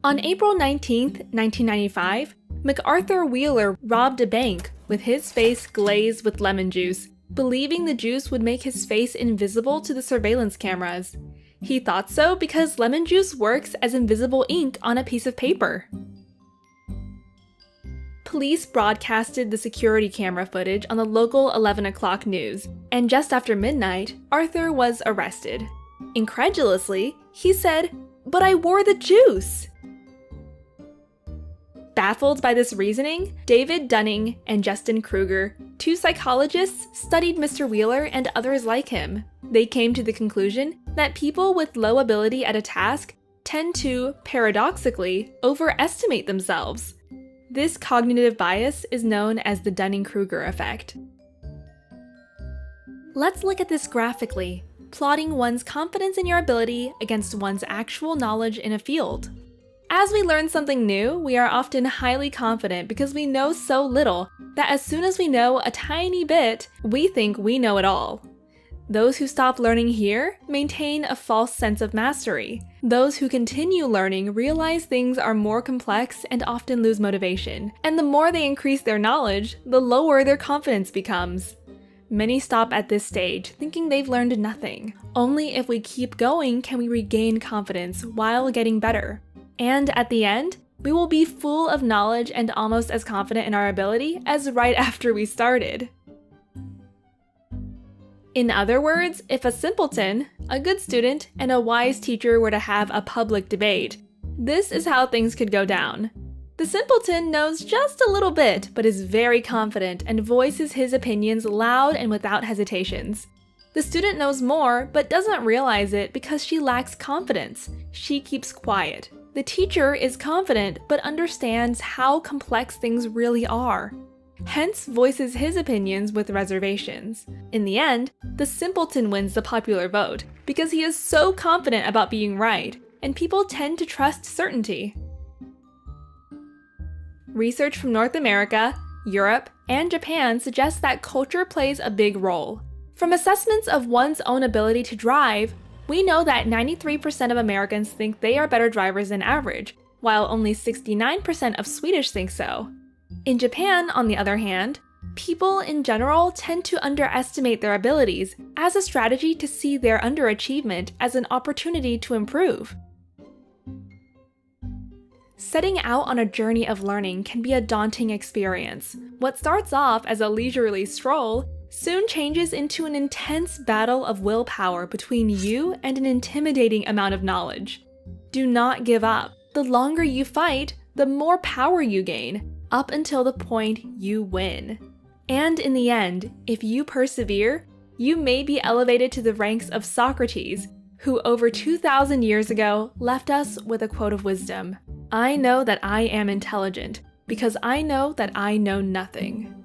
On April 19, 1995, MacArthur Wheeler robbed a bank with his face glazed with lemon juice, believing the juice would make his face invisible to the surveillance cameras. He thought so because lemon juice works as invisible ink on a piece of paper. Police broadcasted the security camera footage on the local 11 o'clock news, and just after midnight, Arthur was arrested. Incredulously, he said, "But I wore the juice!" Baffled by this reasoning, David Dunning and Justin Kruger, two psychologists, studied Mr. Wheeler and others like him. They came to the conclusion that people with low ability at a task tend to, paradoxically, overestimate themselves. This cognitive bias is known as the Dunning-Kruger effect. Let's look at this graphically, plotting one's confidence in your ability against one's actual knowledge in a field. As we learn something new, we are often highly confident because we know so little that as soon as we know a tiny bit, we think we know it all. Those who stop learning here maintain a false sense of mastery. Those who continue learning realize things are more complex and often lose motivation. And the more they increase their knowledge, the lower their confidence becomes. Many stop at this stage, thinking they've learned nothing. Only if we keep going can we regain confidence while getting better. And at the end, we will be full of knowledge and almost as confident in our ability as right after we started. In other words, if a simpleton, a good student, and a wise teacher were to have a public debate, this is how things could go down. The simpleton knows just a little bit, but is very confident and voices his opinions loud and without hesitations. The student knows more, but doesn't realize it because she lacks confidence. She keeps quiet. The teacher is confident, but understands how complex things really are. Hence voices his opinions with reservations. In the end, the simpleton wins the popular vote because he is so confident about being right, and people tend to trust certainty. Research from North America, Europe, and Japan suggests that culture plays a big role. From assessments of one's own ability to drive, we know that 93% of Americans think they are better drivers than average, while only 69% of Swedish think so. In Japan, on the other hand, people in general tend to underestimate their abilities as a strategy to see their underachievement as an opportunity to improve. Setting out on a journey of learning can be a daunting experience. What starts off as a leisurely stroll soon changes into an intense battle of willpower between you and an intimidating amount of knowledge. Do not give up. The longer you fight, the more power you gain, up until the point you win. And in the end, if you persevere, you may be elevated to the ranks of Socrates, who over 2,000 years ago left us with a quote of wisdom: "I know that I am intelligent, because I know that I know nothing."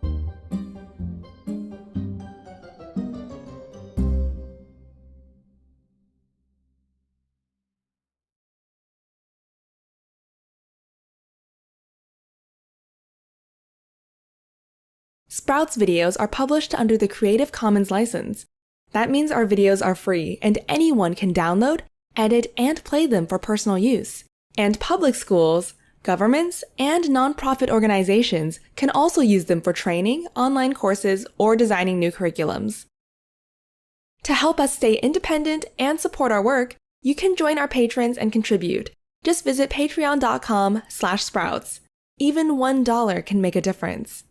Sprouts videos are published under the Creative Commons license. That means our videos are free and anyone can download, edit, and play them for personal use. And public schools, governments, and nonprofit organizations can also use them for training, online courses, or designing new curriculums. To help us stay independent and support our work, you can join our patrons and contribute. Just visit patreon.com/sprouts. Even $1 can make a difference.